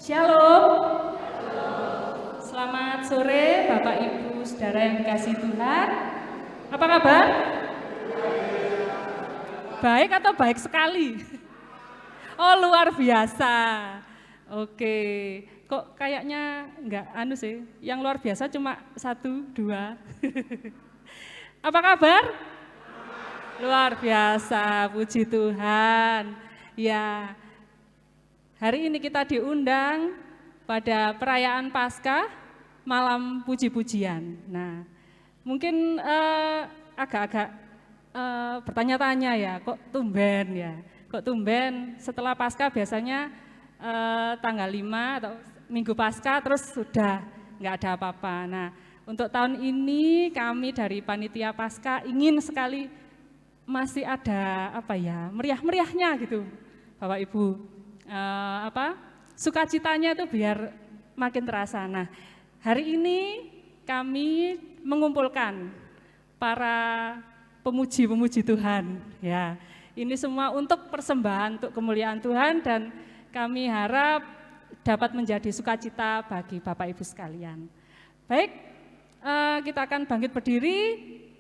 Shalom. Selamat sore Bapak Ibu Saudara yang dikasihi Tuhan. Apa kabar? Baik atau baik sekali? Oh, luar biasa. Oke, kok kayaknya enggak sih. Yang luar biasa cuma 1, 2. Apa kabar? Luar biasa, puji Tuhan. Ya, hari ini kita diundang pada perayaan Paskah, malam puji-pujian. Nah, mungkin agak-agak bertanya-tanya ya, kok tumben ya? Kok tumben setelah Paskah biasanya tanggal 5 atau Minggu Paskah terus sudah nggak ada apa-apa. Nah, untuk tahun ini kami dari Panitia Paskah ingin sekali masih ada meriah-meriahnya gitu, Bapak Ibu. Sukacitanya itu biar makin terasa. Nah, hari ini kami mengumpulkan para pemuji-pemuji Tuhan. Ya, ini semua untuk persembahan, untuk kemuliaan Tuhan, dan kami harap dapat menjadi sukacita bagi Bapak Ibu sekalian. Baik, kita akan bangkit berdiri.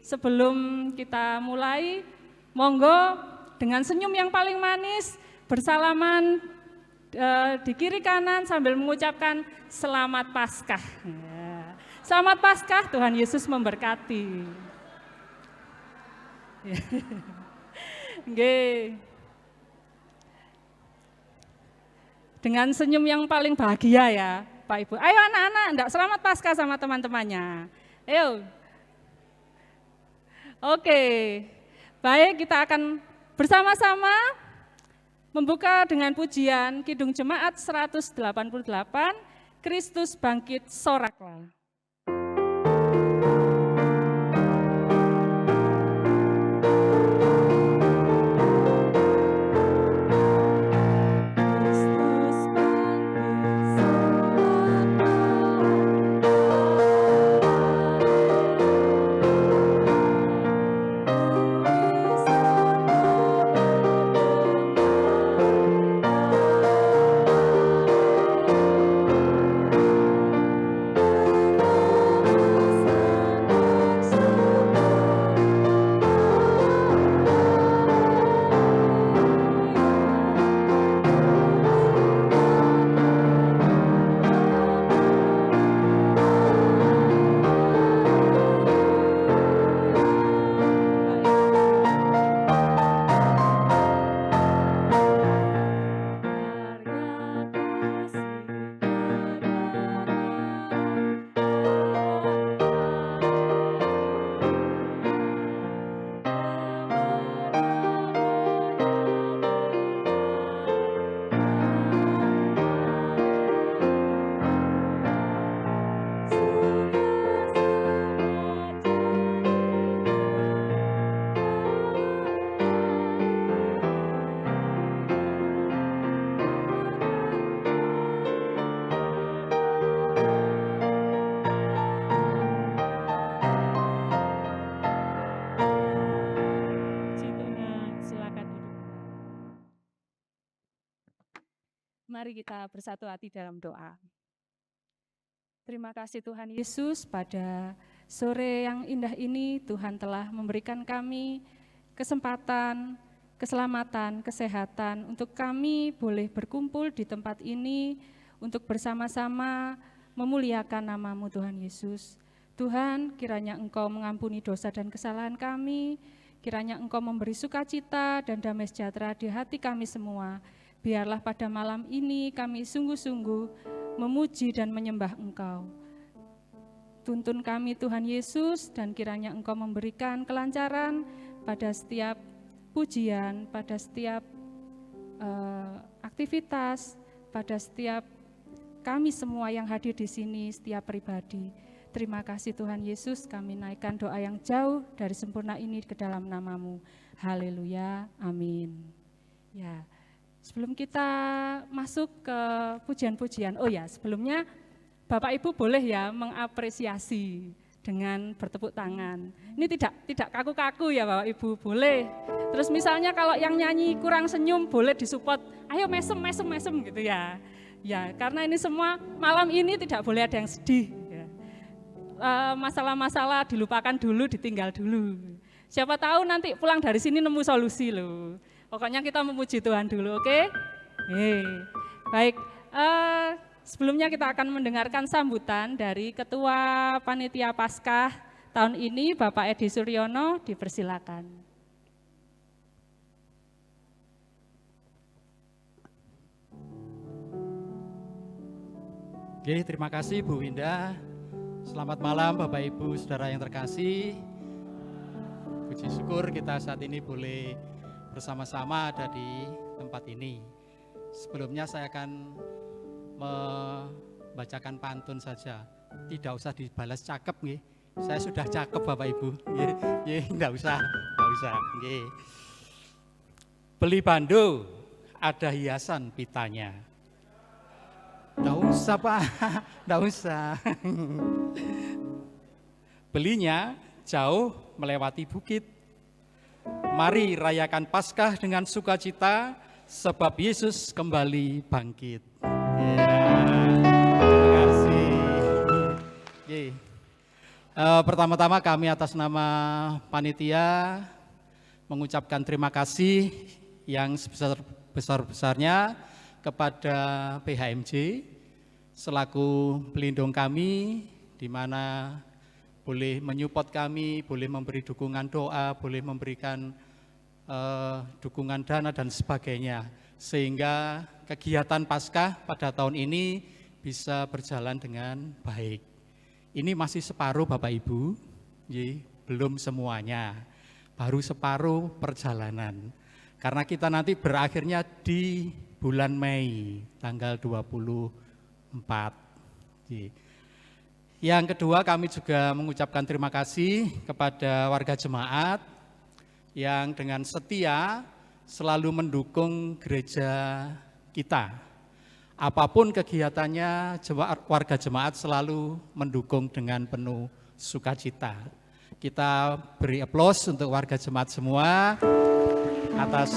Sebelum kita mulai, monggo dengan senyum yang paling manis, bersalaman di kiri kanan sambil mengucapkan Selamat Paskah. Ya. Selamat Paskah, Tuhan Yesus memberkati. Dengan senyum yang paling bahagia ya, Pak Ibu. Ayo anak-anak, enggak selamat Paskah sama teman-temannya. Ayo. Oke, baik, kita akan bersama-sama membuka dengan pujian Kidung Jemaat 188, Kristus bangkit soraklah. Mari kita bersatu hati dalam doa. Terima kasih Tuhan Yesus, pada sore yang indah ini Tuhan telah memberikan kami kesempatan, keselamatan, kesehatan untuk kami boleh berkumpul di tempat ini untuk bersama-sama memuliakan nama-Mu Tuhan Yesus. Tuhan, kiranya Engkau mengampuni dosa dan kesalahan kami, kiranya Engkau memberi sukacita dan damai sejahtera di hati kami semua. Biarlah pada malam ini kami sungguh-sungguh memuji dan menyembah Engkau. Tuntun kami Tuhan Yesus, dan kiranya Engkau memberikan kelancaran pada setiap pujian, pada setiap aktivitas, pada setiap kami semua yang hadir di sini, setiap pribadi. Terima kasih Tuhan Yesus, kami naikkan doa yang jauh dari sempurna ini ke dalam nama-Mu. Haleluya, amin. Ya. Sebelum kita masuk ke pujian-pujian, sebelumnya Bapak Ibu boleh ya mengapresiasi dengan bertepuk tangan. Ini tidak kaku-kaku ya Bapak Ibu, boleh. Terus misalnya kalau yang nyanyi kurang senyum boleh disupport, ayo mesem gitu ya. Ya, karena ini semua malam ini tidak boleh ada yang sedih. Ya. Masalah-masalah dilupakan dulu, ditinggal dulu. Siapa tahu nanti pulang dari sini nemu solusi loh. Pokoknya kita memuji Tuhan dulu, oke? Baik, sebelumnya kita akan mendengarkan sambutan dari Ketua Panitia Paskah tahun ini, Bapak Edi Suryono, dipersilakan. Oke, terima kasih Bu Winda. Selamat malam Bapak Ibu Saudara yang terkasih. Puji syukur kita saat ini boleh bersama-sama ada di tempat ini. Sebelumnya saya akan membacakan pantun saja. Tidak usah dibalas cakep nggih. Saya sudah cakep Bapak Ibu. Nggih, enggak usah. Nggih. Beli bando ada hiasan pitanya. Nggak usah Pak, nggak usah. Belinya jauh melewati bukit. Mari rayakan Paskah dengan sukacita, sebab Yesus kembali bangkit. Ya, terima kasih. Pertama-tama kami atas nama panitia mengucapkan terima kasih yang sebesar-besarnya kepada PHMJ selaku pelindung kami, di mana boleh menyupport kami, boleh memberi dukungan doa, boleh memberikan dukungan dana dan sebagainya, sehingga kegiatan Paskah pada tahun ini bisa berjalan dengan baik. Ini masih separuh Bapak Ibu, belum semuanya, baru separuh perjalanan. Karena kita nanti berakhirnya di bulan Mei, tanggal 24. Yang kedua, kami juga mengucapkan terima kasih kepada warga jemaat yang dengan setia selalu mendukung gereja kita. Apapun kegiatannya, warga jemaat selalu mendukung dengan penuh sukacita. Kita beri aplaus untuk warga jemaat semua atas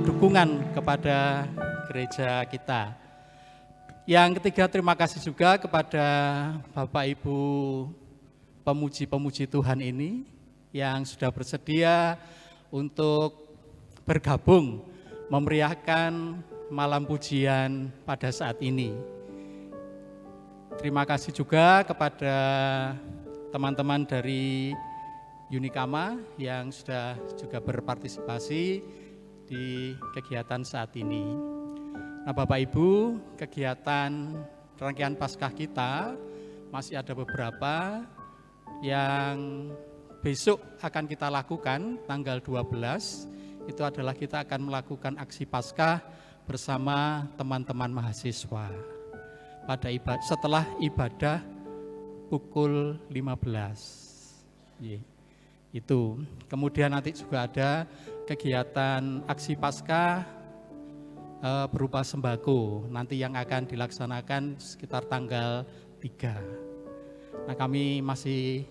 dukungan kepada gereja kita. Yang ketiga, terima kasih juga kepada Bapak Ibu pemuji-pemuji Tuhan ini yang sudah bersedia untuk bergabung memeriahkan malam pujian pada saat ini. Terima kasih juga kepada teman-teman dari Unikama yang sudah juga berpartisipasi di kegiatan saat ini. Nah Bapak Ibu, kegiatan rangkaian Paskah kita masih ada beberapa yang besok akan kita lakukan tanggal 12. Itu adalah kita akan melakukan aksi Paskah bersama teman-teman mahasiswa pada setelah ibadah pukul 15. Itu. Kemudian nanti juga ada kegiatan aksi Paskah berupa sembako nanti yang akan dilaksanakan sekitar tanggal 3. Nah kami masih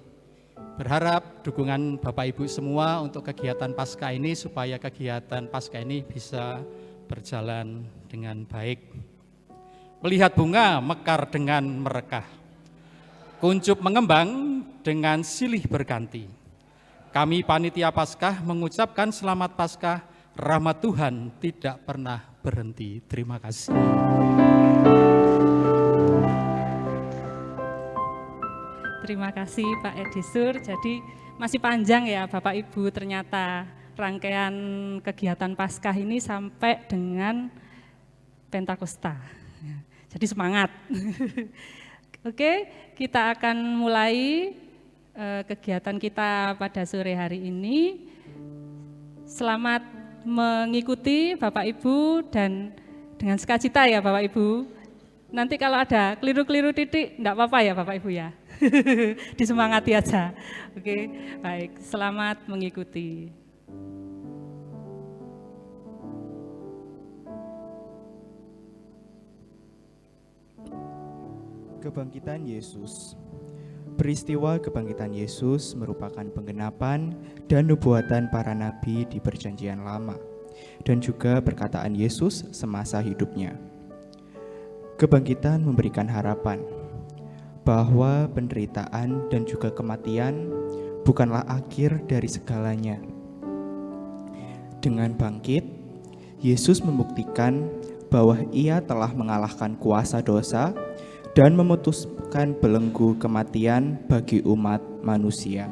berharap dukungan Bapak Ibu semua untuk kegiatan Paskah ini supaya kegiatan Paskah ini bisa berjalan dengan baik. Melihat bunga mekar dengan merekah, kuncup mengembang dengan silih berganti. Kami panitia Paskah mengucapkan selamat Paskah, rahmat Tuhan tidak pernah berhenti. Terima kasih. Terima kasih Pak Edi Sur. Jadi masih panjang ya Bapak Ibu, ternyata rangkaian kegiatan Paskah ini sampai dengan Pentakosta. Jadi semangat. Oke, kita akan mulai kegiatan kita pada sore hari ini. Selamat mengikuti Bapak Ibu dan dengan sukacita ya Bapak Ibu. Nanti kalau ada keliru-keliru titik, enggak apa-apa ya Bapak Ibu ya. Disemangati aja. Oke, baik. Selamat mengikuti. Kebangkitan Yesus. Peristiwa kebangkitan Yesus merupakan penggenapan dan nubuatan para nabi di Perjanjian Lama dan juga perkataan Yesus semasa hidupnya. Kebangkitan memberikan harapan bahwa penderitaan dan juga kematian bukanlah akhir dari segalanya. Dengan bangkit, Yesus membuktikan bahwa Ia telah mengalahkan kuasa dosa dan memutuskan belenggu kematian bagi umat manusia.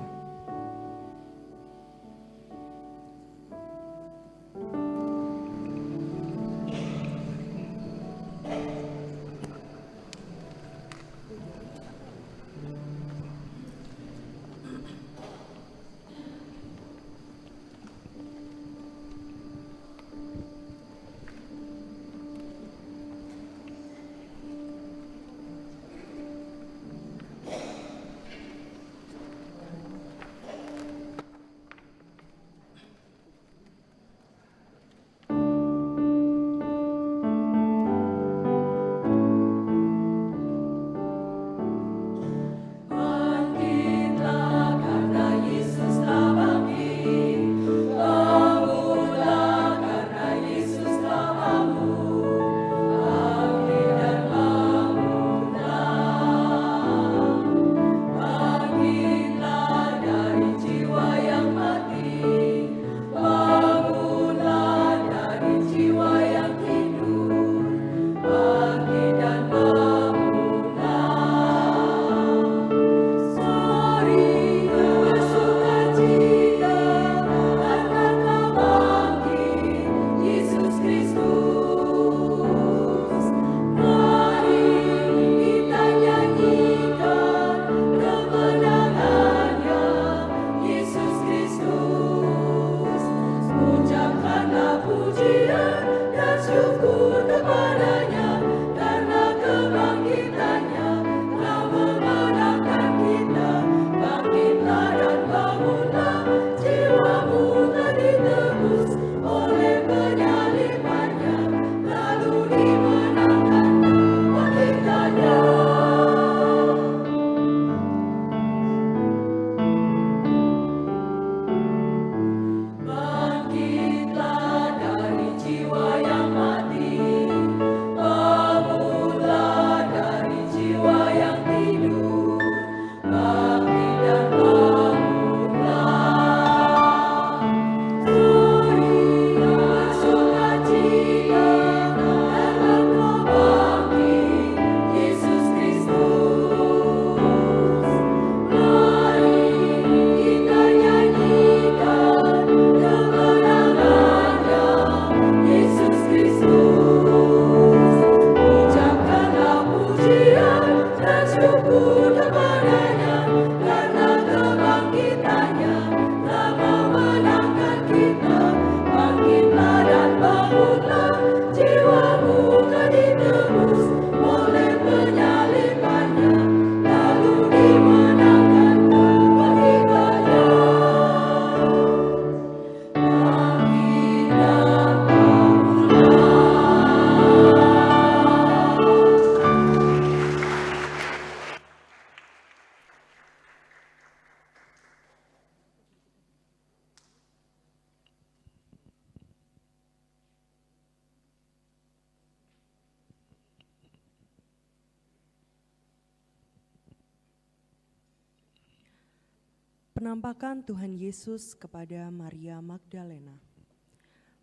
Penampakan Tuhan Yesus kepada Maria Magdalena.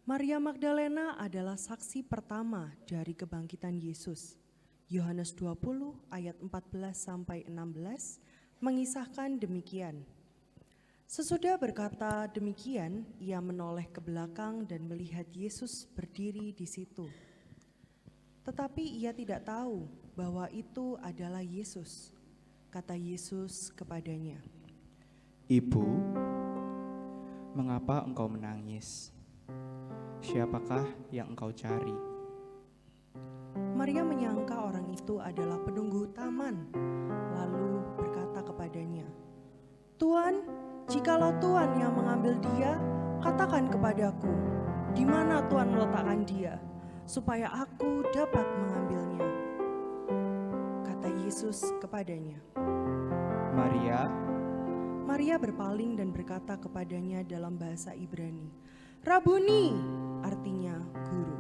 Maria Magdalena adalah saksi pertama dari kebangkitan Yesus. Yohanes 20 ayat 14 sampai 16 mengisahkan demikian. Sesudah berkata demikian, ia menoleh ke belakang dan melihat Yesus berdiri di situ. Tetapi ia tidak tahu bahwa itu adalah Yesus. Kata Yesus kepadanya, Ibu, mengapa engkau menangis? Siapakah yang engkau cari? Maria menyangka orang itu adalah penunggu taman, lalu berkata kepadanya, Tuan, jikalau Tuan yang mengambil dia, katakan kepadaku, di mana Tuan meletakkan dia, supaya aku dapat mengambilnya. Kata Yesus kepadanya, Maria. Maria berpaling dan berkata kepadanya dalam bahasa Ibrani, Rabuni, artinya guru.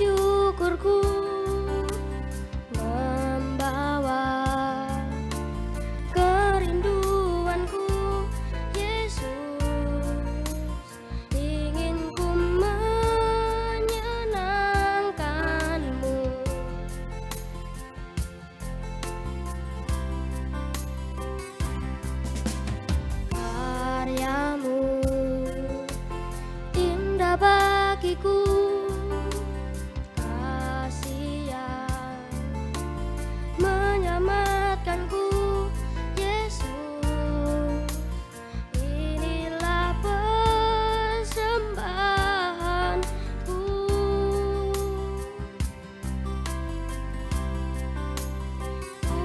syukurku membawa kerinduanku, Yesus, ingin ku menyenangkanmu. Karyamu indah bagiku, kasih yang menyelamatkanku, Yesus, inilah persembahanku. Ku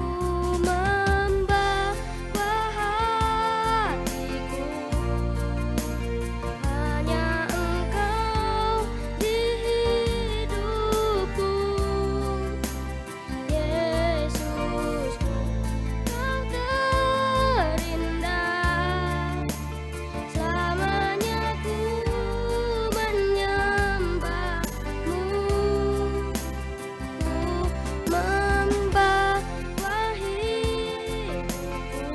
membawa hatiku, hanya Engkau di hidupku, Yesusku, Kau terindah. Selamanya ku menyembahmu, ku membawa hidupku,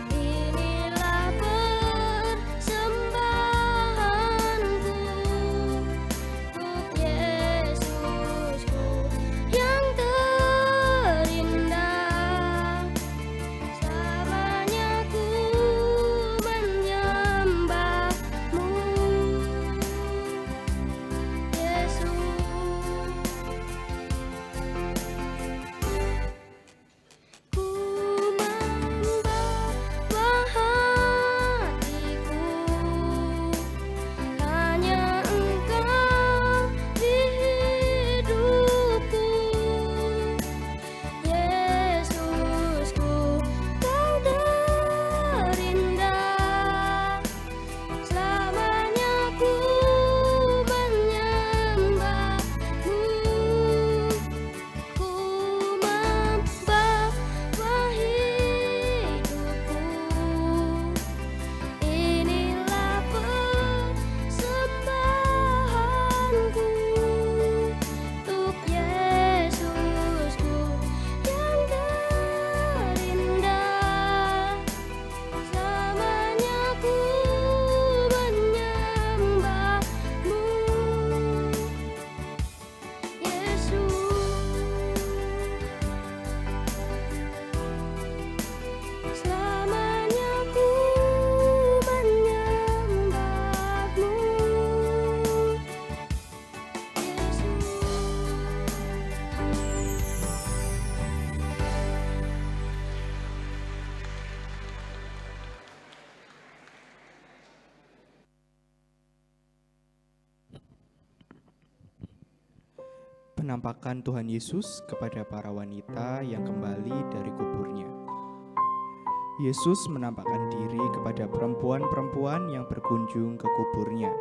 inilah persembahanku untuk Yesusku yang terindah. Selamanya ku menyembahmu, Yesus. Ku membawa hatiku, hanya Engkau di hidupku, Yesusku, Kau terindah. Selamanya ku menyembahmu, ku membawa hidupku, inilah persembahanku untuk Yesusku yang terindah. Selamanya ku menyembahmu, Yesus. Selamanya ku menyembahmu, Penampakan Tuhan Yesus kepada para wanita yang kembali dari kuburnya. Yesus menampakkan diri kepada perempuan-perempuan yang berkunjung ke kuburnya.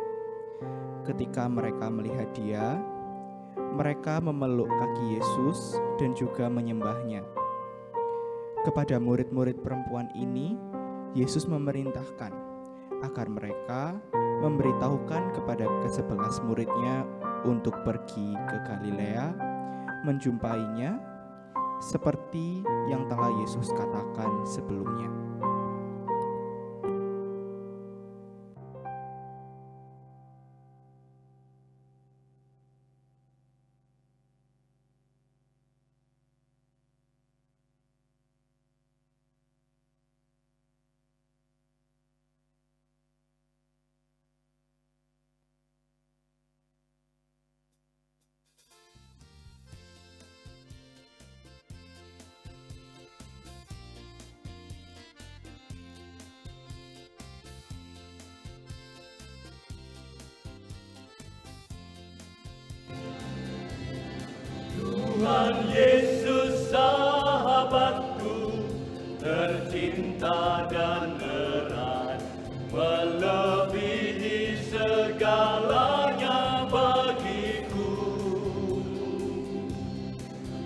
Ketika mereka melihat Dia, mereka memeluk kaki Yesus dan juga menyembahnya. Kepada murid-murid perempuan ini, Yesus memerintahkan agar mereka memberitahukan kepada ke-11 muridnya untuk pergi ke Galilea, menjumpainya, seperti yang telah Yesus katakan sebelumnya. Tuhan Yesus sahabatku, tercinta dan erat, melebihi segalanya bagiku.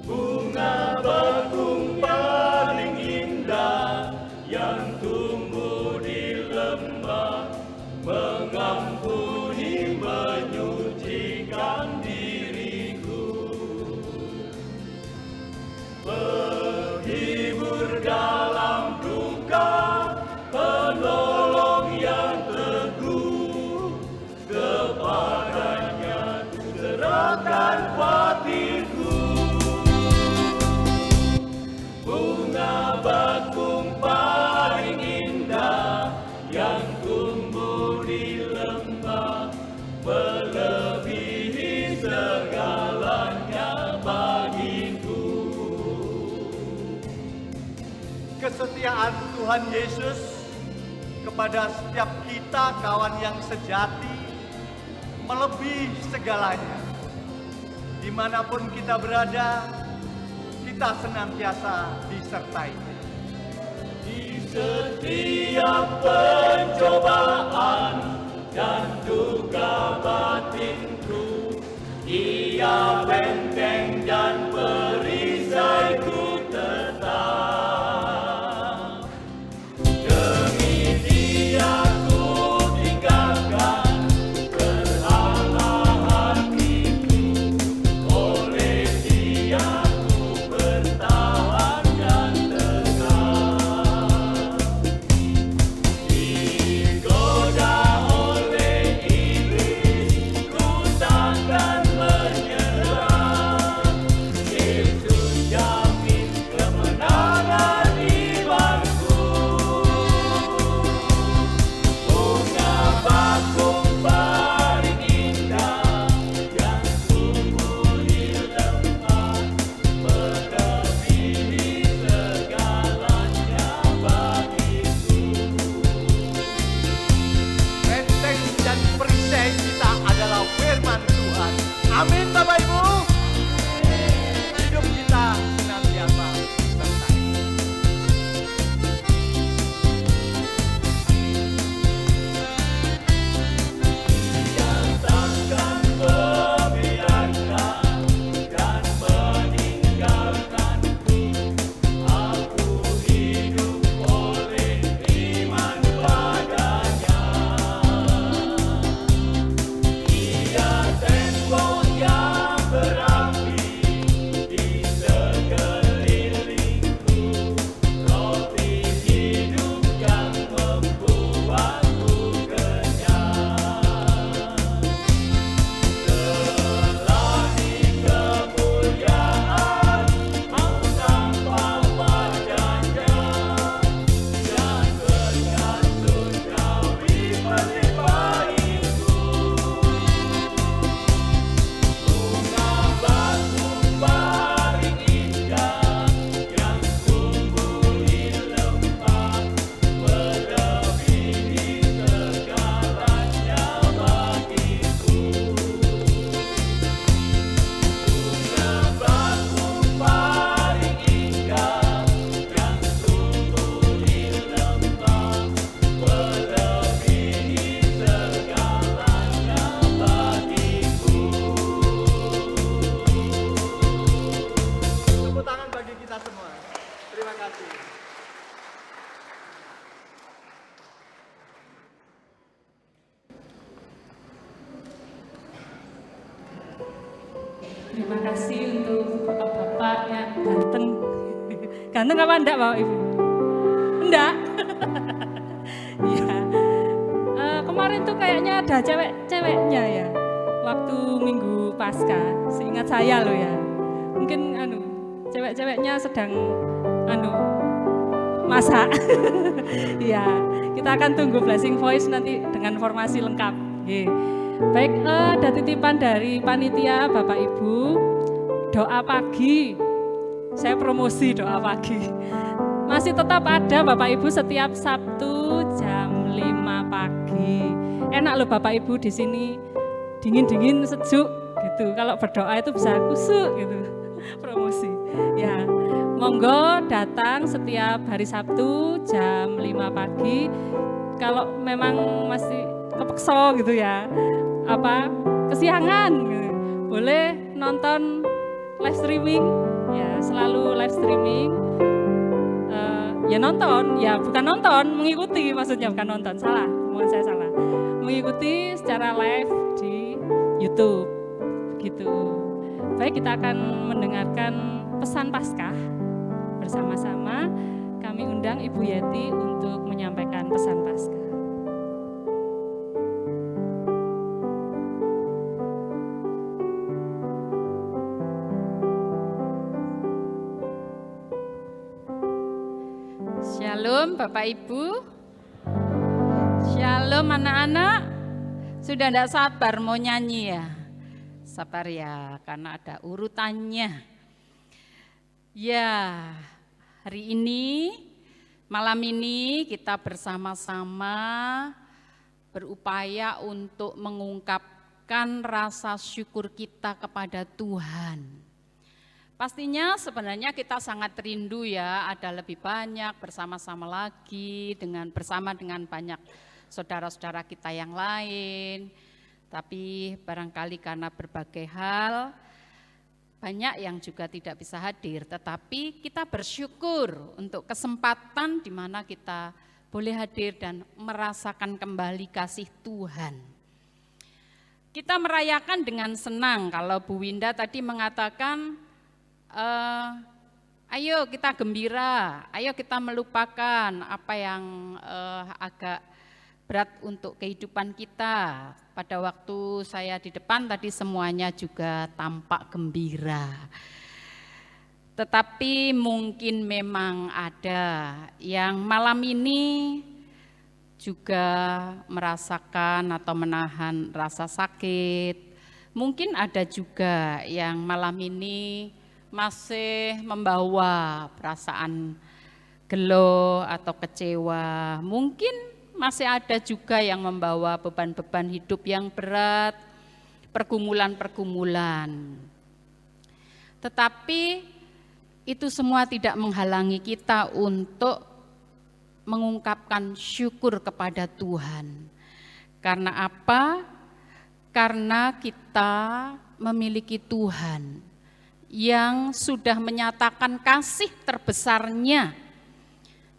Bunga bakung paling indah yang tumbuh di lembah, mengampuni, menyucikan Tuhan Yesus kepada setiap kita kawan yang sejati melebihi segalanya. Dimanapun kita berada, kita senantiasa disertai. Di setiap pencobaan dan duka batinku, Ia benteng dan perisaiku tetap. Demi Dia ku tinggalkan berhala hatiku, oleh Dia ku bertahan dan tegak. Digoda oleh iblis, ku takkan menyerah. Yesus jamin kemenangan imanku. Bunga bakung paling indah yang tumbuh di lemah, melebihi segalanya bagiku. Benteng dan perisai kita adalah firman Tuhan. Amin Bapak Ibu. Hidup kita senantiasa disertai. Dia takkan membiarkan dan meninggalkanku. Aku hidup oleh iman padanya. Dia tembok yang berapi di sekelilingku, roti hidup yang membuatku kenyang. Selagi kemuliaan mau nampak wajahnya, dan berkat surgawi melimpaiku. Bunga bakung paling indah yang tumbuh di lembah, melebihi segalanya bagiku. Bunga bakung paling indah yang tumbuh di lembah, melebihi segalanya bagiku. Tepuk tangan bagi kita semua. Terima kasih. Terima kasih untuk bapak-bapak yang ganteng. Ganteng apa enggak Bapak Ibu? Enggak? Iya. Kemarin tuh kayaknya ada cewek-ceweknya ya. Waktu Minggu Paskah, seingat saya loh ya. Mungkin cewek-ceweknya sedang masak. Iya, kita akan tunggu Blessing Voice nanti dengan formasi lengkap. Oke. Baik, ada titipan dari panitia Bapak Ibu, doa pagi. Saya promosi doa pagi. Masih tetap ada Bapak Ibu setiap Sabtu jam 5 pagi. Enak loh Bapak Ibu di sini, dingin-dingin sejuk gitu. Kalau berdoa itu bisa kusuk gitu. Promosi. Ya, monggo datang setiap hari Sabtu jam 5 pagi. Kalau memang masih kepeksa gitu ya, kesiangan gitu, boleh nonton live streaming ya, selalu live streaming. Ya nonton, ya bukan nonton, mengikuti maksudnya, bukan nonton, salah, mohon saya salah, mengikuti secara live di YouTube gitu. Baik, kita akan mendengarkan pesan Paskah bersama-sama. Kami undang Ibu Yeti untuk menyampaikan pesan Paskah. Shalom Bapak Ibu, shalom anak-anak. Sudah tidak sabar mau nyanyi ya? Sabar ya, karena ada urutannya. Ya, hari ini Malam ini kita bersama-sama berupaya untuk mengungkapkan rasa syukur kita kepada Tuhan. Pastinya sebenarnya kita sangat rindu ya, ada lebih banyak bersama-sama lagi bersama dengan banyak saudara-saudara kita yang lain. Tapi barangkali karena berbagai hal, banyak yang juga tidak bisa hadir, tetapi kita bersyukur untuk kesempatan di mana kita boleh hadir dan merasakan kembali kasih Tuhan. Kita merayakan dengan senang, kalau Bu Winda tadi mengatakan, ayo kita gembira, ayo kita melupakan apa yang agak berat untuk kehidupan kita. Pada waktu saya di depan tadi semuanya juga tampak gembira. Tetapi mungkin memang ada yang malam ini juga merasakan atau menahan rasa sakit. Mungkin ada juga yang malam ini masih membawa perasaan gelo atau kecewa. Mungkin masih ada juga yang membawa beban-beban hidup yang berat, pergumulan-pergumulan. Tetapi itu semua tidak menghalangi kita untuk mengungkapkan syukur kepada Tuhan. Karena apa? Karena kita memiliki Tuhan yang sudah menyatakan kasih terbesarnya,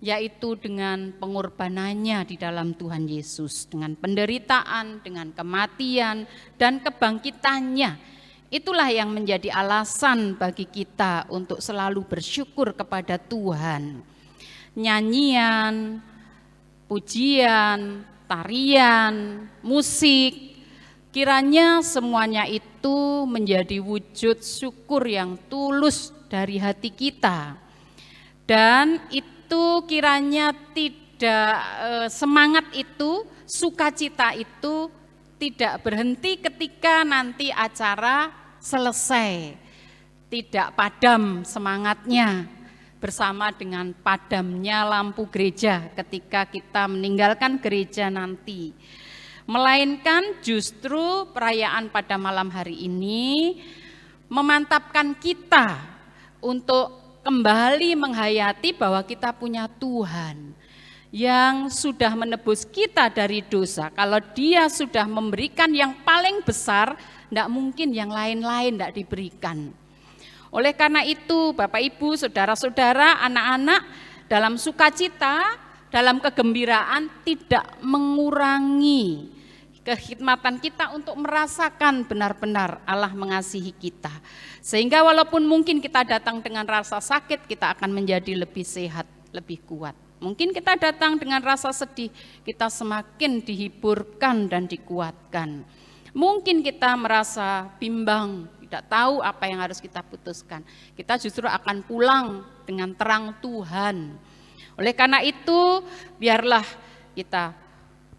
yaitu dengan pengorbanannya di dalam Tuhan Yesus, dengan penderitaan, dengan kematian, dan kebangkitannya. Itulah yang menjadi alasan bagi kita untuk selalu bersyukur kepada Tuhan. Nyanyian, pujian, tarian, musik, kiranya semuanya itu menjadi wujud syukur yang tulus dari hati kita. Dan itu kiranya tidak semangat itu, sukacita itu tidak berhenti ketika nanti acara selesai. Tidak padam semangatnya bersama dengan padamnya lampu gereja ketika kita meninggalkan gereja nanti. Melainkan justru perayaan pada malam hari ini memantapkan kita untuk kembali menghayati bahwa kita punya Tuhan yang sudah menebus kita dari dosa. Kalau Dia sudah memberikan yang paling besar, tidak mungkin yang lain-lain tidak diberikan. Oleh karena itu, Bapak Ibu, saudara-saudara, anak-anak, dalam sukacita, dalam kegembiraan tidak mengurangi kekhidmatan kita untuk merasakan benar-benar Allah mengasihi kita. Sehingga walaupun mungkin kita datang dengan rasa sakit, kita akan menjadi lebih sehat, lebih kuat. Mungkin kita datang dengan rasa sedih, kita semakin dihiburkan dan dikuatkan. Mungkin kita merasa bimbang, tidak tahu apa yang harus kita putuskan. Kita justru akan pulang dengan terang Tuhan. Oleh karena itu, biarlah kita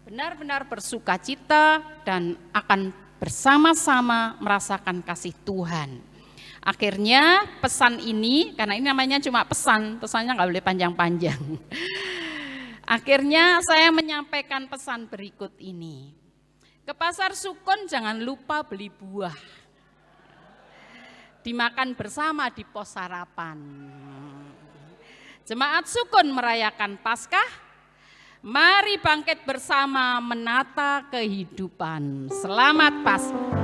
benar-benar bersukacita dan akan bersama-sama merasakan kasih Tuhan. Akhirnya pesan ini, karena ini namanya cuma pesan, pesannya nggak boleh panjang-panjang. Akhirnya saya menyampaikan pesan berikut ini. Ke pasar Sukun jangan lupa beli buah. Dimakan bersama di pos sarapan. Jemaat Sukun merayakan Paskah. Mari bangkit bersama menata kehidupan. Selamat Paskah.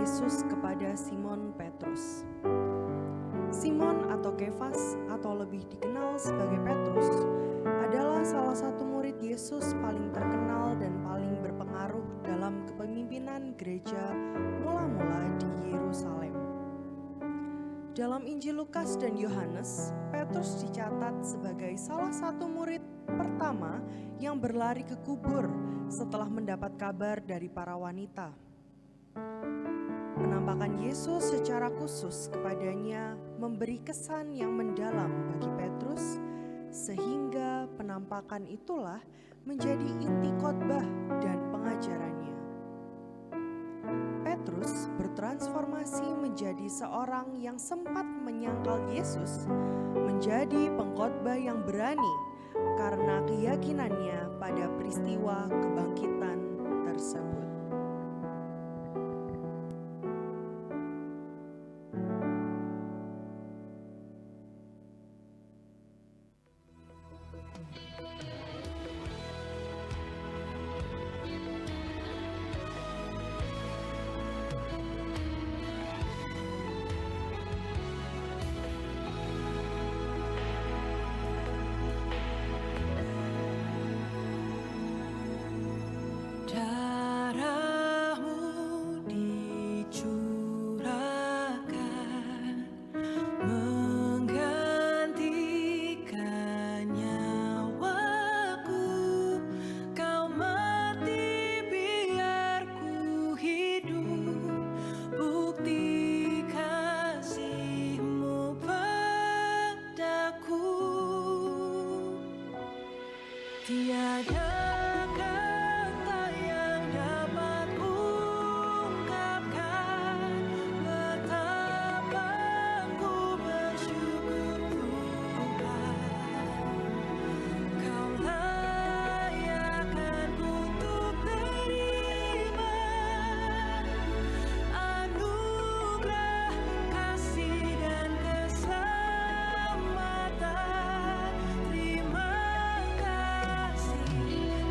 Yesus kepada Simon Petrus. Simon atau Kefas atau lebih dikenal sebagai Petrus adalah salah satu murid Yesus paling terkenal dan paling berpengaruh dalam kepemimpinan gereja mula-mula di Yerusalem. Dalam Injil Lukas dan Yohanes, Petrus dicatat sebagai salah satu murid pertama yang berlari ke kubur setelah mendapat kabar dari para wanita. Penampakan Yesus secara khusus kepadanya memberi kesan yang mendalam bagi Petrus, sehingga penampakan itulah menjadi inti khotbah dan pengajarannya. Petrus bertransformasi menjadi seorang yang sempat menyangkal Yesus, menjadi pengkhotbah yang berani karena keyakinannya pada peristiwa kebangkitan tersebut. Darahmu dicurahkan menggantikan nyawaku. Kau mati biar ku hidup, bukti kasih-Mu padaku. Tiada kata yang dapat ungkapkan betapa ku bersyukur Tuhan. Kau layakkan untuk terima anugerah kasih dan keselamatan. Terima kasih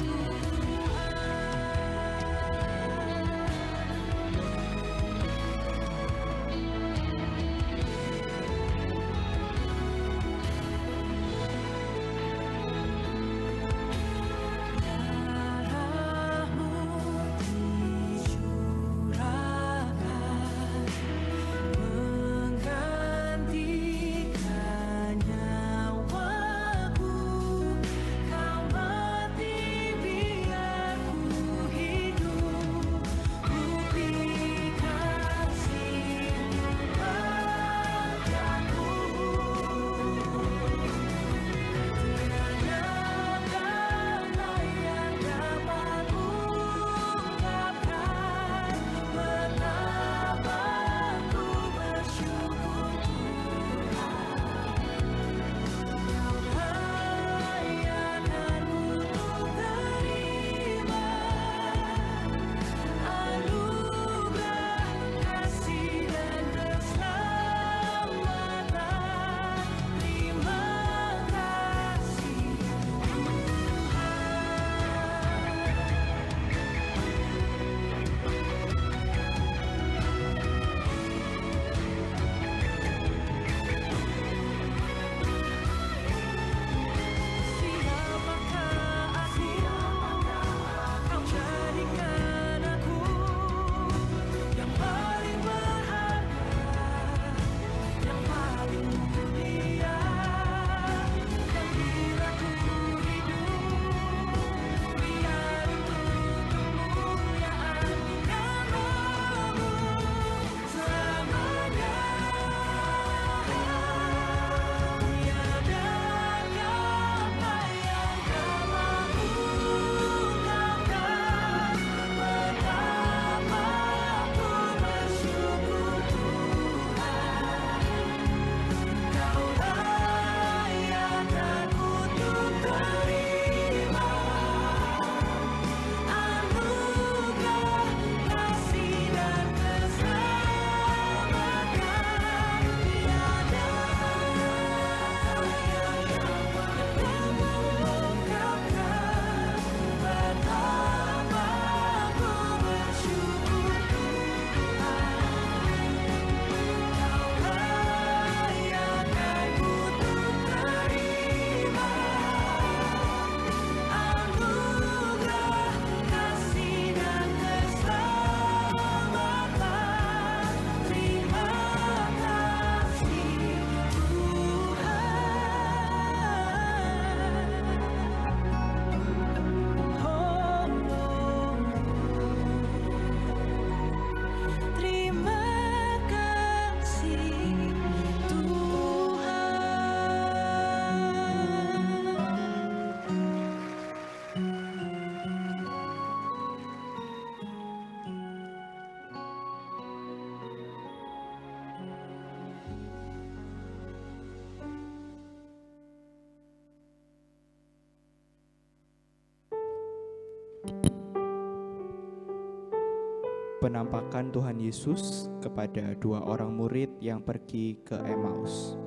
penampakan Tuhan Yesus kepada dua orang murid yang pergi ke Emmaus.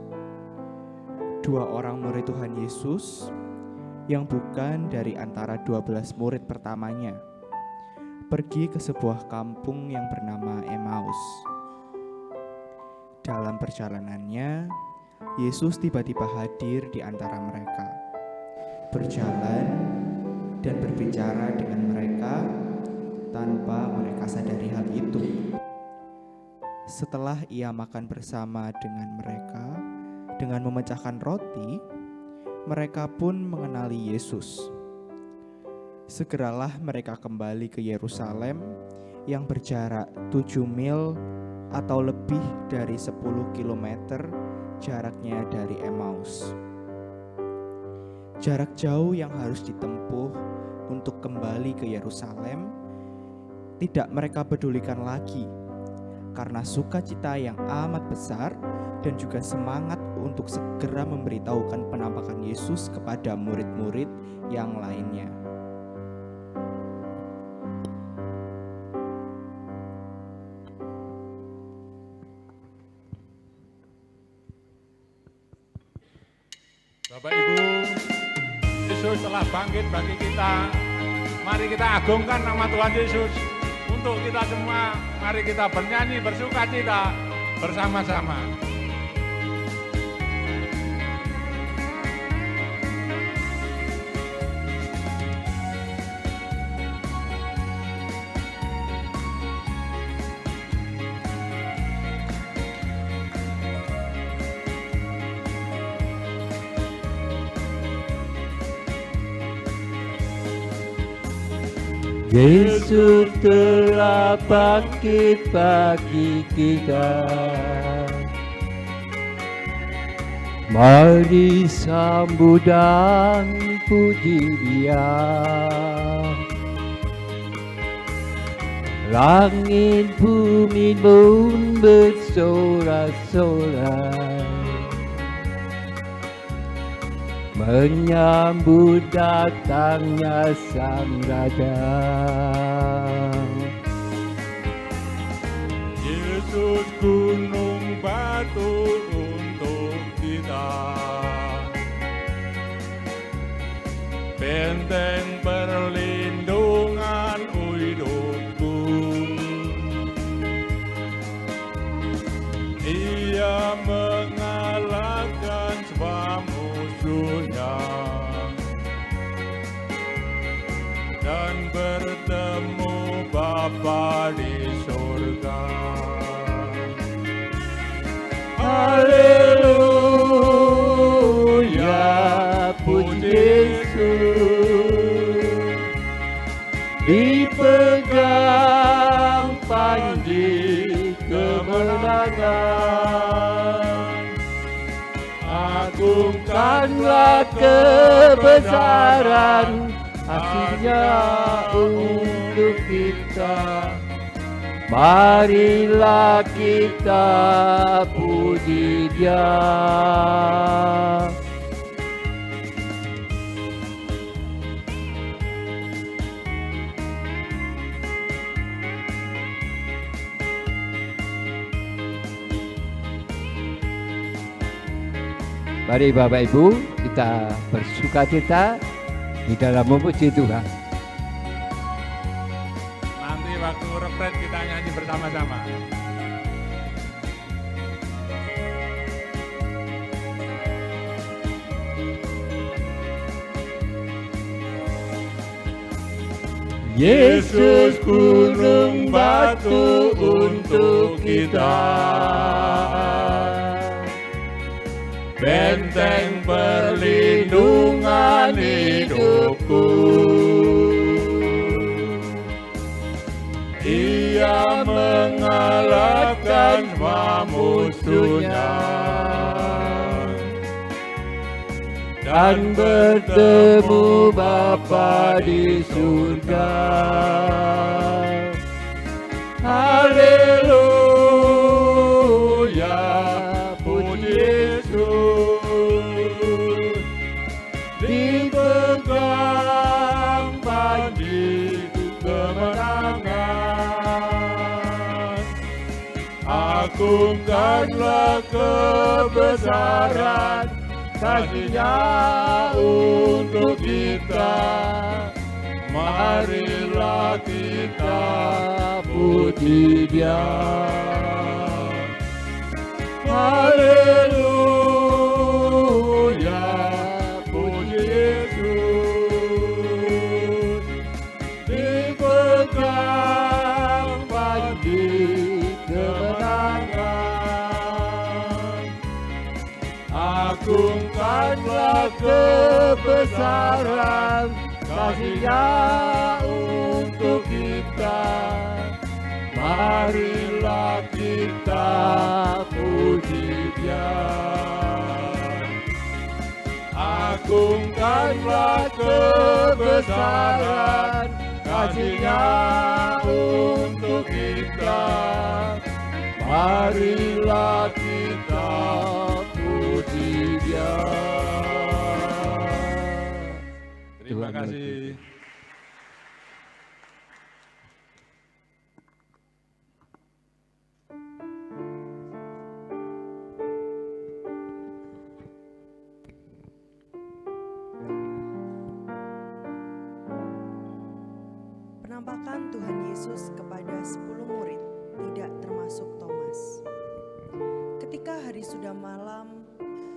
Dua orang murid Tuhan Yesus yang bukan dari antara 12 murid pertamanya pergi ke sebuah kampung yang bernama Emmaus. Dalam perjalanannya, Yesus tiba-tiba hadir di antara mereka, berjalan dan berbicara dengan mereka tanpa mereka sadari hal itu. Setelah ia makan bersama dengan mereka dengan memecahkan roti, mereka pun mengenali Yesus. Segeralah mereka kembali ke Yerusalem yang berjarak 7 mil atau lebih dari 10 kilometer jaraknya dari Emmaus. Jarak jauh yang harus ditempuh untuk kembali ke Yerusalem tidak mereka pedulikan lagi, karena sukacita yang amat besar dan juga semangat untuk segera memberitahukan penampakan Yesus kepada murid-murid yang lainnya. Bapak Ibu, Yesus telah bangkit bagi kita. Mari kita agungkan nama Tuhan Yesus. Untuk kita semua, mari kita bernyanyi bersukacita bersama-sama. Yesus telah bangkit bagi kita. Mari sambut dan puji Dia. Langit bumi pun bersorak-sorai menyambut datangnya Sang Raja. Yesus gunung batu untuk kita, benteng perlindungan hidupku. Ia mengalahkan semua musuhnya dan bertemu Bapa di surga. Haleluya, puji Yesus. Dipegang panji kemenangan, agungkanlah kebesaran kasih-Nya untuk kita. Marilah kita puji Dia. Mari Bapak Ibu, kita bersukacita di dalam memuji Tuhan. Nanti waktu refret kita nyanyi bersama-sama. Yesus gunung batu untuk kita, benteng perlindungan hidupku. Ia mengalahkan semua musuhnya dan bertemu Bapa di surga. Haleluya, puji Yesus. Dipegang panji kemenangan, Agungkanlah kebesaran kasih-Nya untuk kita. Marilah kita puji Dia. Haleluya, puji Yesus. Dipegang bagi kemenangan. Agungkanlah kebesaran kasih-Nya untuk kita. Marilah kita puji Dia. Agungkanlah kebesaran kasih-Nya untuk kita. Marilah kita puji Dia. Terima kasih. Penampakan Tuhan Yesus kepada 10 murid, tidak termasuk Thomas. Ketika hari sudah malam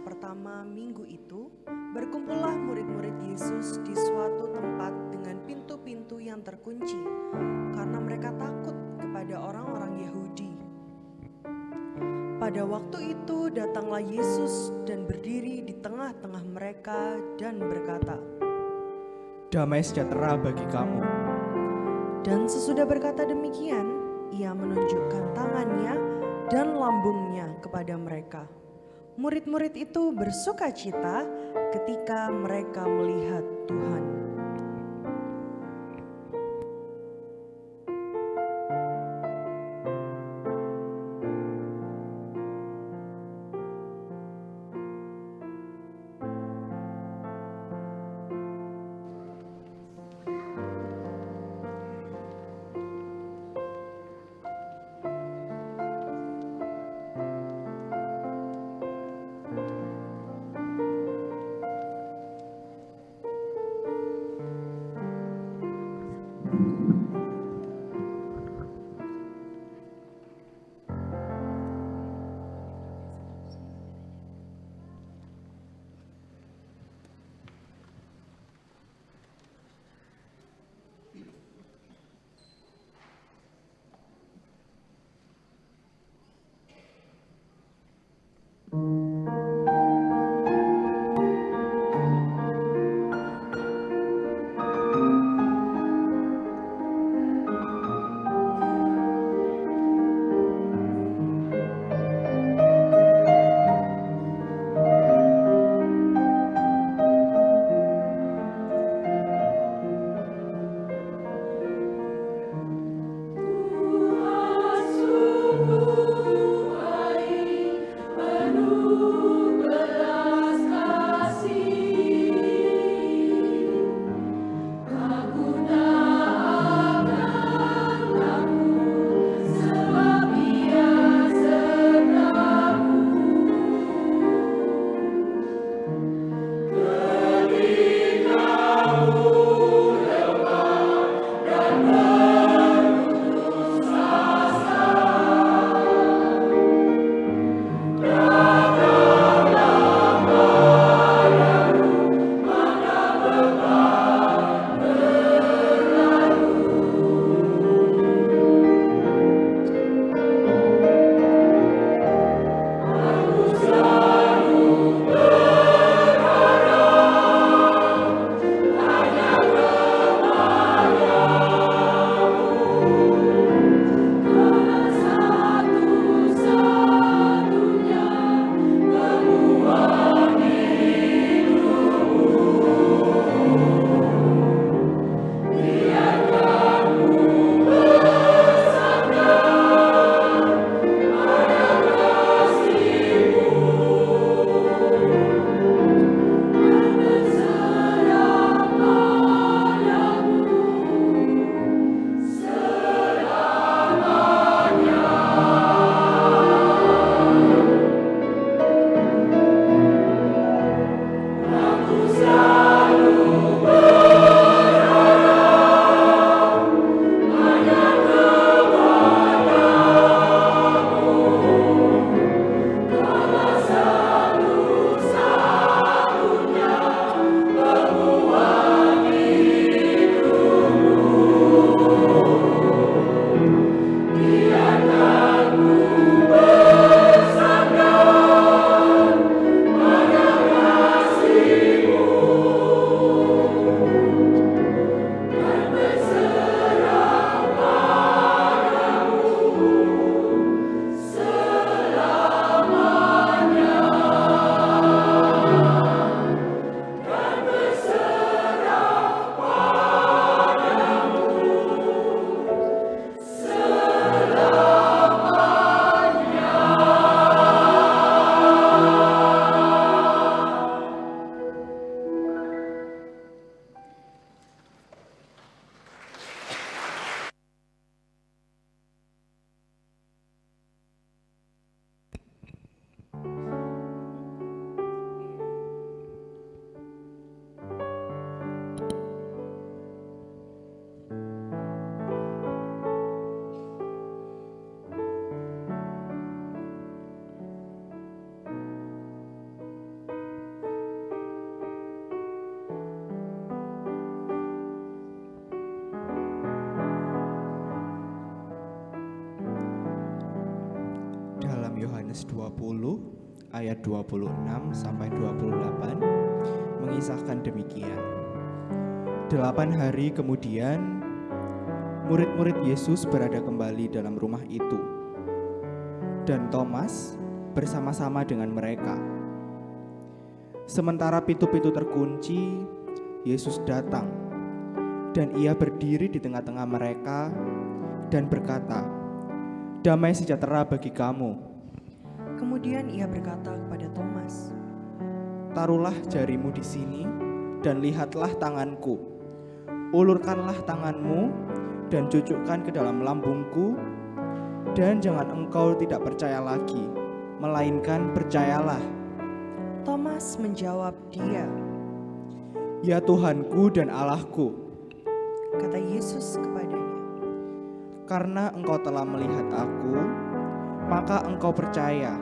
pertama minggu itu, berkumpullah murid-murid Yesus di suatu tempat dengan pintu-pintu yang terkunci, karena mereka takut kepada orang-orang Yahudi. Pada waktu itu datanglah Yesus dan berdiri di tengah-tengah mereka dan berkata, Damai sejahtera bagi kamu. Dan sesudah berkata demikian, ia menunjukkan tangannya dan lambungnya kepada mereka. Murid-murid itu bersukacita ketika mereka melihat Tuhan. dalam Yohanes 20 ayat 26 sampai 28 mengisahkan demikian. 8 hari kemudian, murid-murid Yesus berada kembali dalam rumah itu, dan Thomas bersama-sama dengan mereka. Sementara pintu-pintu terkunci, Yesus datang, dan ia berdiri di tengah-tengah mereka dan berkata, "Damai sejahtera bagi kamu." Kemudian ia berkata kepada Thomas, "Taruhlah jarimu di sini dan lihatlah tanganku. Ulurkanlah tanganmu dan cucukkan ke dalam lambungku, dan jangan engkau tidak percaya lagi, melainkan percayalah." Thomas menjawab dia, "Ya Tuhanku dan Allahku." Kata Yesus kepadanya, "Karena engkau telah melihat aku, maka engkau percaya.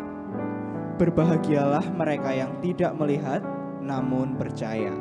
Berbahagialah mereka yang tidak melihat, namun percaya."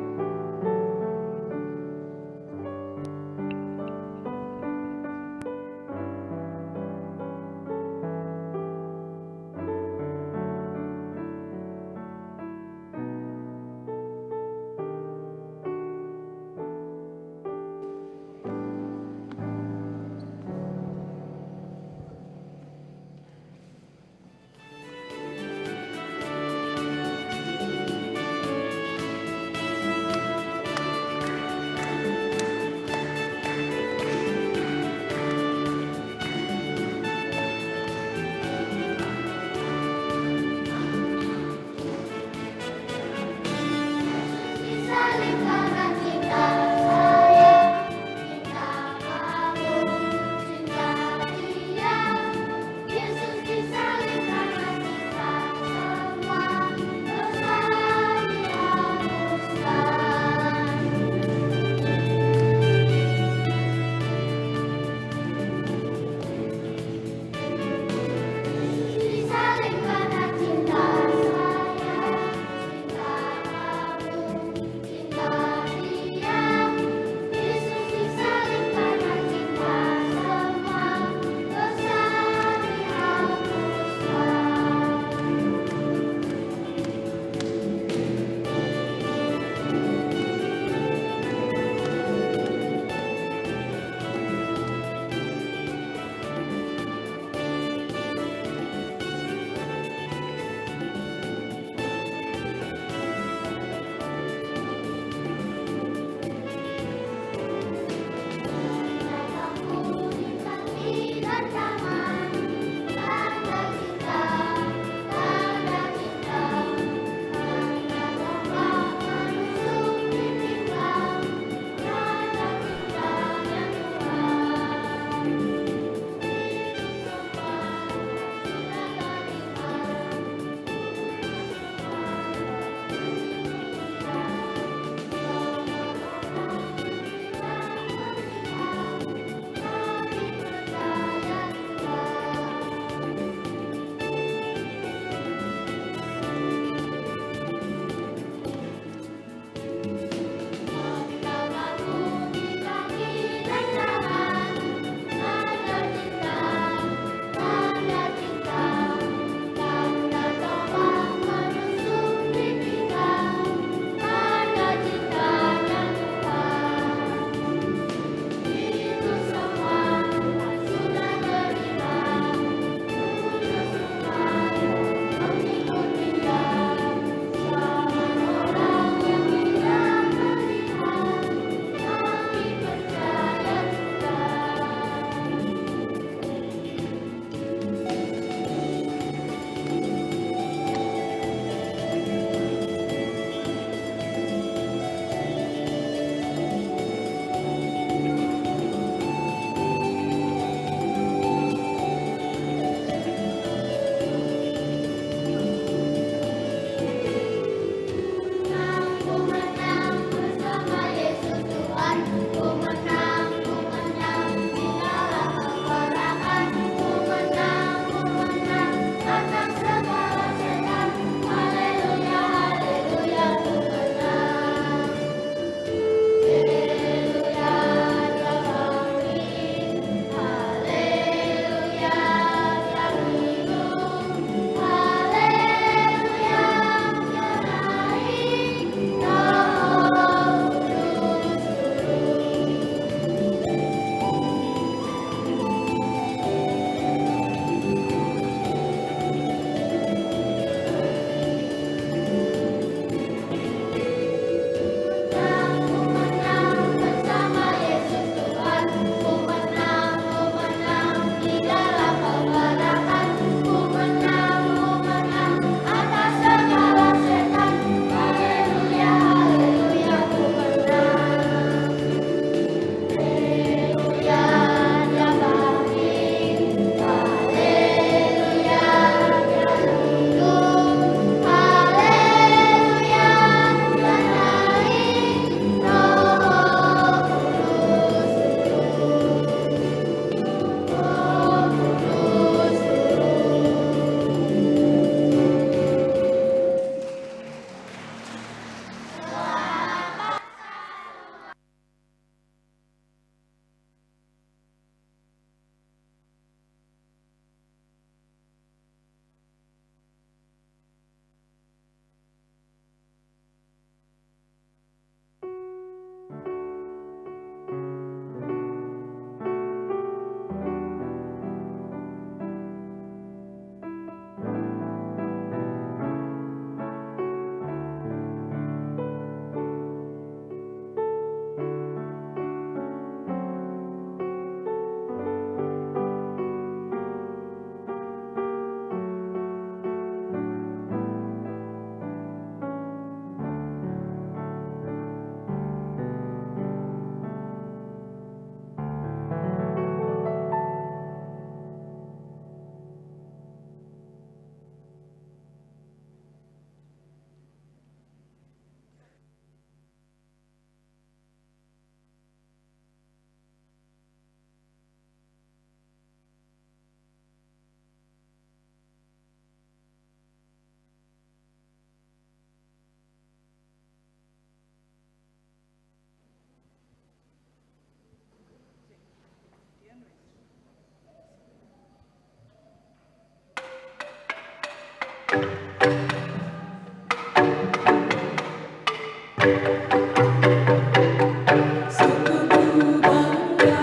Sungguh ku bangga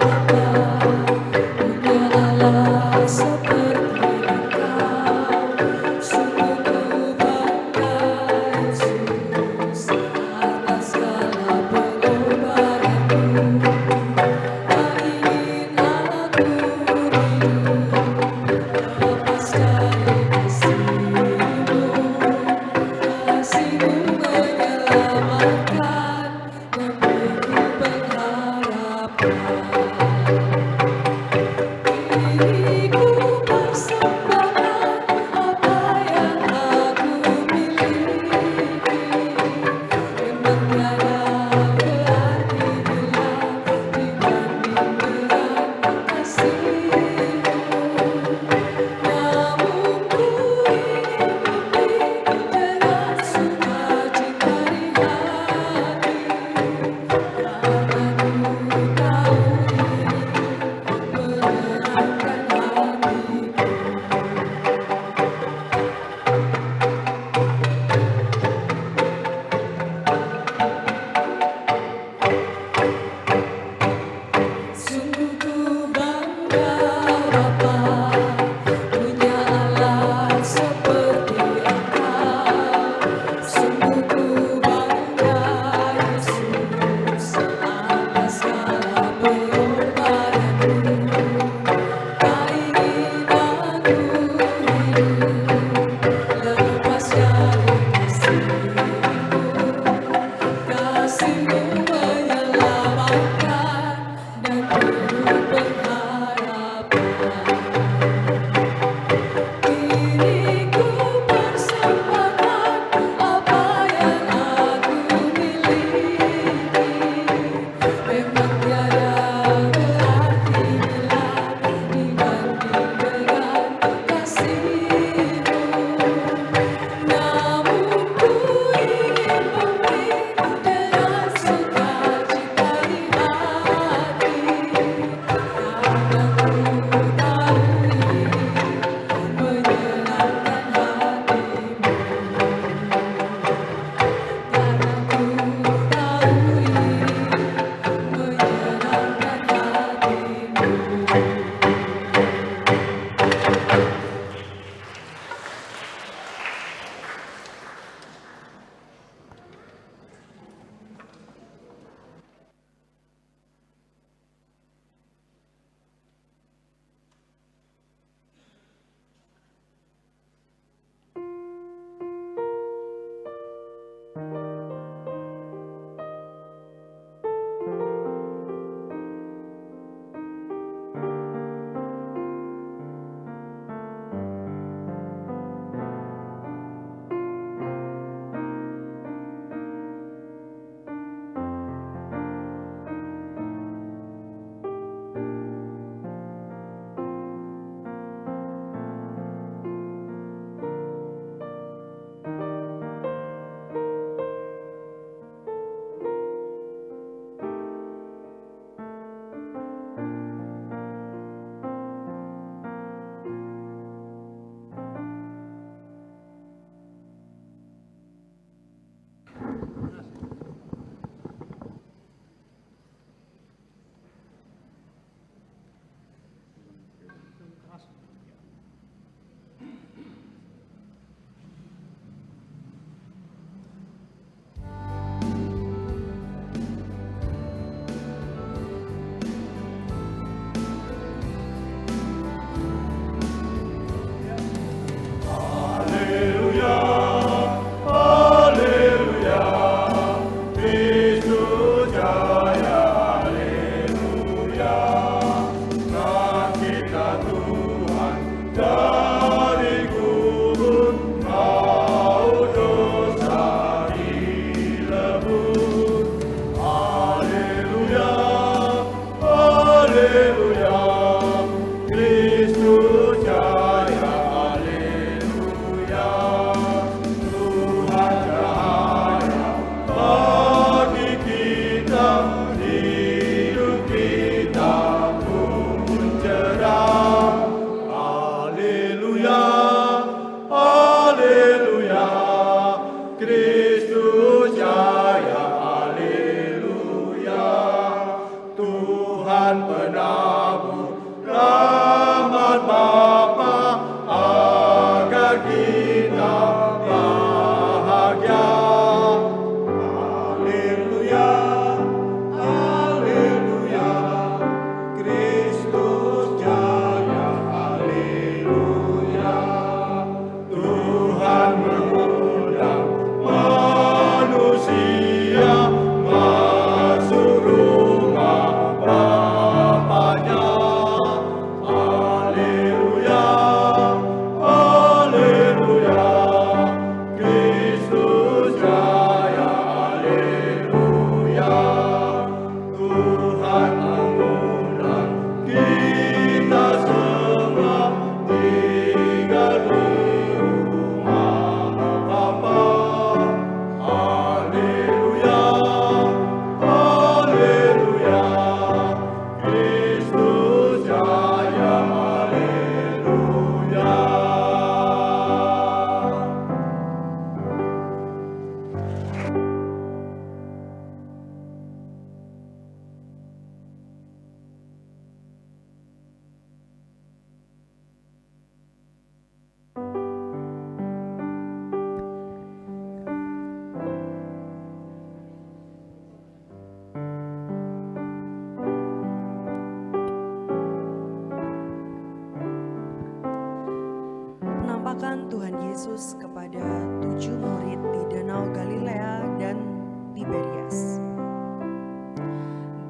Bapa, punya Allah seperti Engkau. Sungguh ku bangga Yesus, atas segala pengorbananmu. Tak ingin aku hidup lepas dari kasih-Mu, kasih-Mu menyelamatkan. Yesus kepada 7 murid di Danau Galilea dan Tiberias.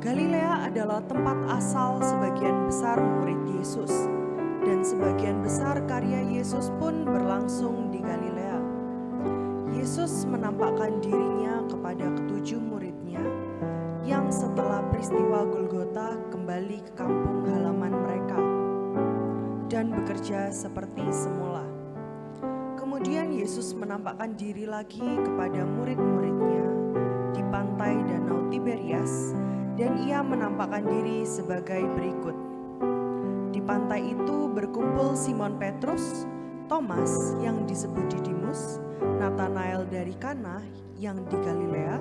Galilea adalah tempat asal sebagian besar murid Yesus, dan sebagian besar karya Yesus pun berlangsung di Galilea. Yesus menampakkan dirinya kepada ketujuh muridnya yang setelah peristiwa Golgota kembali ke kampung halaman mereka dan bekerja seperti semula. Kemudian Yesus menampakkan diri lagi kepada murid-muridnya di pantai Danau Tiberias, dan ia menampakkan diri sebagai berikut. Di pantai itu berkumpul Simon Petrus, Thomas yang disebut Didimus, Nathanael dari Kana yang di Galilea,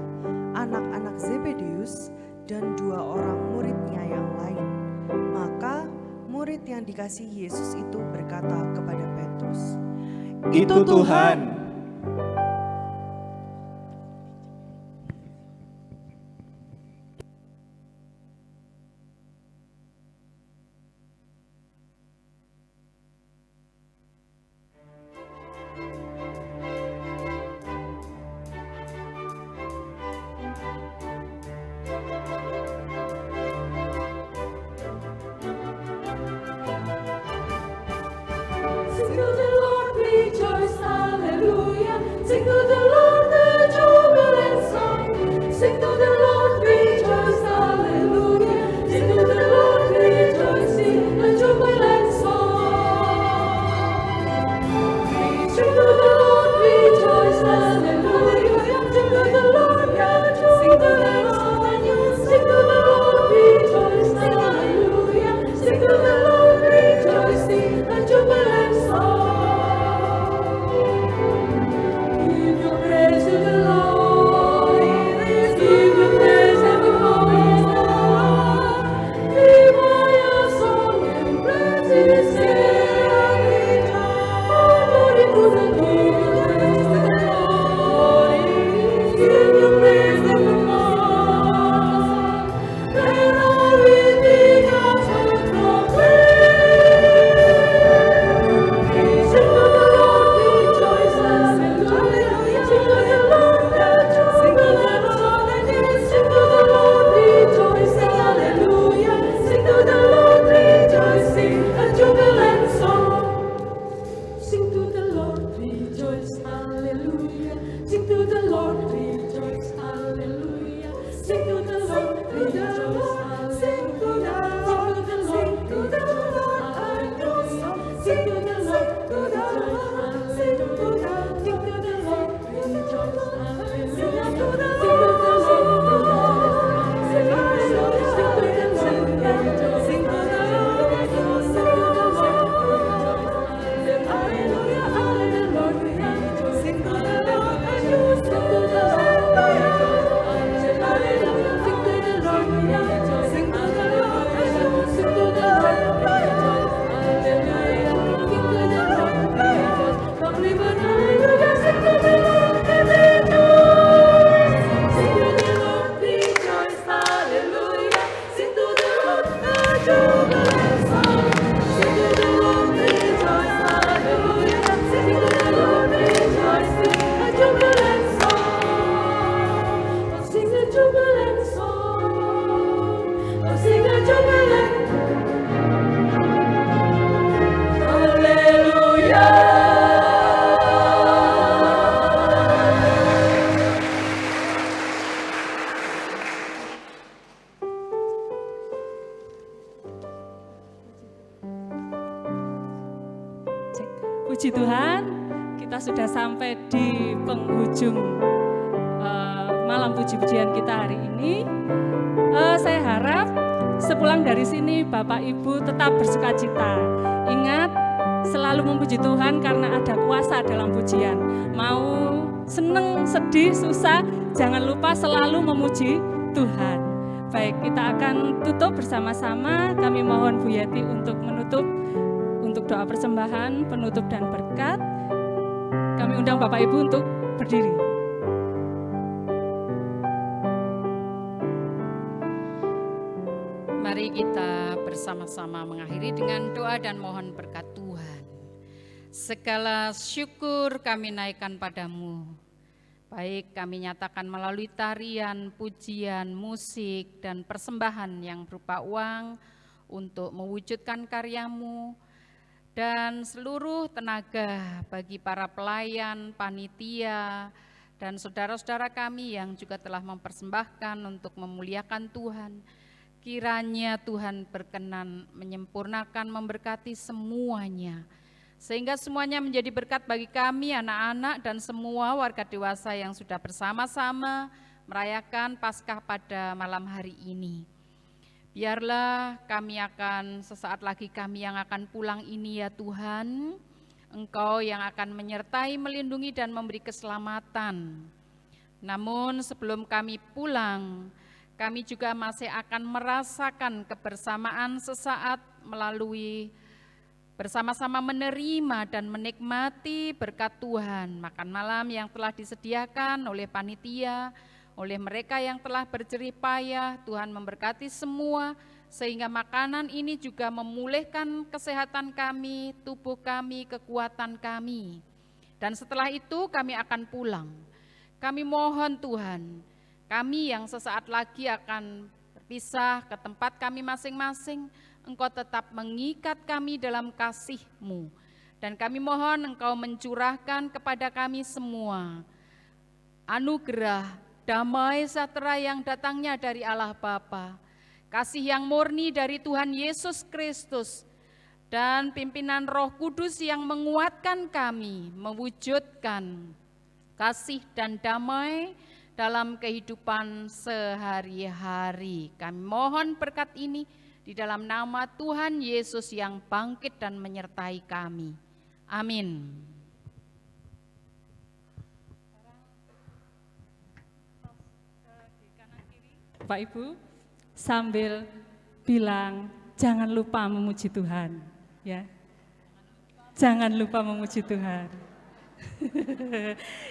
anak-anak Zebedeus, dan 2 orang muridnya yang lain. Maka murid yang dikasihi Yesus itu berkata kepada Petrus, Itu Tuhan. Sing to the Lord, rejoice, hallelujah. Sing to the Lord the jubilant song. Sing to the Lord, rejoice, hallelujah. Sing to the Lord, rejoice, sing a jubilant song. Sing to the Lord, rejoice, hallelujah. Sing to the Lord, rejoice, sing to the Lord, sing to the Lord, rejoice, hallelujah. Sing to the Lord, rejoice, sing a jubilant song. Give your praise to the Lord. Give your praise evermore. Lift your song and praise His name. Oh, glory to the Lord. Give your praise evermore. Let all within us proclaim. Sing to the Lord, rejoice, hallelujah. Sing to the Lord, rejoice, sing to the Lord, sing to the Lord, rejoice, hallelujah. Sing to the Lord, rejoice, sing a jubilant song. Sing to the Lord, rejoice, hallelujah. Sing to the Lord, rejoice, hallelujah. Sing to the Lord, rejoice, sing to the Lord, sing to the Lord, hallelujah. Sing to the Lord, sing to the Lord, sing to the Lord, rejoice, hallelujah. Sing to the Lord, sing to the Lord, sing to the Lord, hallelujah, hallelujah. Sing to the Lord, sing to the Sing a jubilant song, sing a jubilant, Cek. Puji Tuhan, kita sudah sampai di penghujung malam puji-pujian kita hari ini. Saya harap sepulang dari sini Bapak Ibu tetap bersukacita. Ingat, selalu memuji Tuhan karena ada kuasa dalam pujian. Mau seneng, sedih, susah, jangan lupa selalu memuji Tuhan. Baik, kita akan tutup bersama-sama. Kami mohon Bu Yeti untuk menutup, untuk doa persembahan, penutup dan berkat. Kami undang Bapak Ibu untuk berdiri. Mari kita bersama-sama mengakhiri dengan doa dan mohon berkat Tuhan. Segala syukur kami naikkan padamu. Baik kami nyatakan melalui tarian, pujian, musik, dan persembahan yang berupa uang untuk mewujudkan karyamu, dan seluruh tenaga bagi para pelayan, panitia, dan saudara-saudara kami yang juga telah mempersembahkan untuk memuliakan Tuhan. Kiranya Tuhan berkenan menyempurnakan, memberkati semuanya, sehingga semuanya menjadi berkat bagi kami, anak-anak, dan semua warga dewasa yang sudah bersama-sama merayakan Paskah pada malam hari ini. Biarlah kami akan, sesaat lagi kami yang akan pulang ini ya Tuhan, Engkau yang akan menyertai, melindungi, dan memberi keselamatan. Namun sebelum kami pulang, kami juga masih akan merasakan kebersamaan sesaat melalui bersama-sama menerima dan menikmati berkat Tuhan, makan malam yang telah disediakan oleh panitia, oleh mereka yang telah berjerih payah. Tuhan memberkati semua, sehingga makanan ini juga memulihkan kesehatan kami, tubuh kami, kekuatan kami. Dan setelah itu kami akan pulang. Kami mohon Tuhan, kami yang sesaat lagi akan berpisah ke tempat kami masing-masing, Engkau tetap mengikat kami dalam kasih-Mu. Dan kami mohon Engkau mencurahkan kepada kami semua anugerah, damai sejahtera yang datangnya dari Allah Bapa, kasih yang murni dari Tuhan Yesus Kristus, dan pimpinan Roh Kudus yang menguatkan kami mewujudkan kasih dan damai dalam kehidupan sehari-hari. Kami mohon berkat ini di dalam nama Tuhan Yesus yang bangkit dan menyertai kami. Amin. Bapak Ibu, sambil bilang jangan lupa memuji Tuhan, ya. Jangan lupa memuji Tuhan.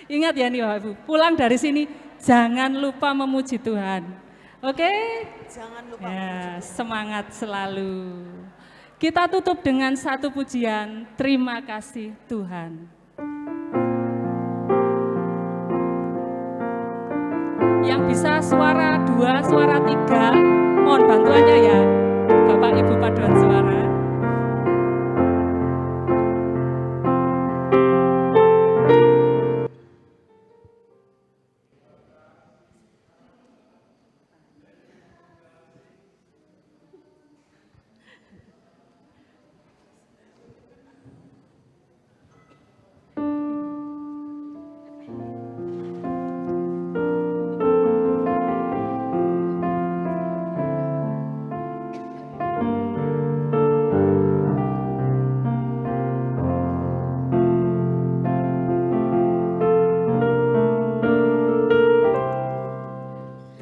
Ingat ya nih Bapak Ibu, pulang dari sini jangan lupa memuji Tuhan. Oke? Jangan lupa ya, semangat selalu. Kita tutup dengan satu pujian, terima kasih Tuhan. Yang bisa suara 2, suara 3, mohon bantuannya ya, Bapak Ibu paduan suara.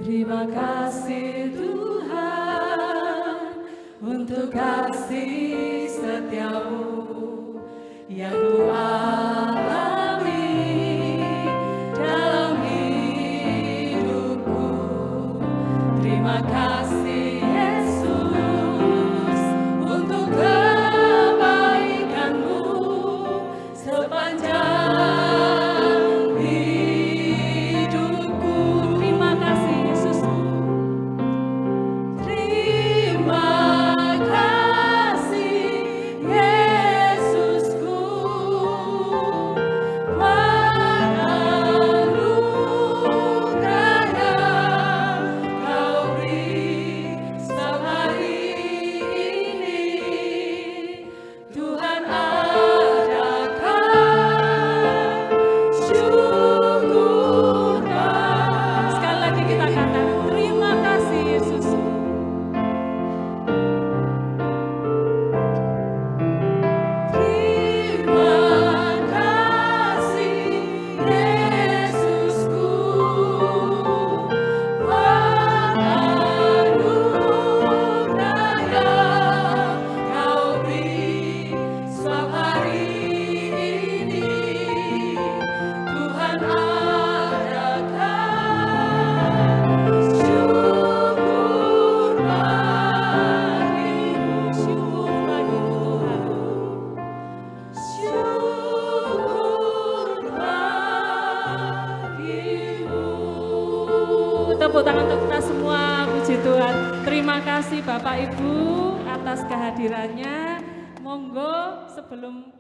Terima kasih Tuhan untuk kasih setiamu yang ku alami dalam hidupku. Terima kasih Yesus untuk kebaikanmu sepanjang hidupku. Terima kasih Yesus. Terima kasih Yesusku, anugerah yang Kau beri. Tuhan. Terima kasih Bapak Ibu atas kehadirannya. Monggo sebelum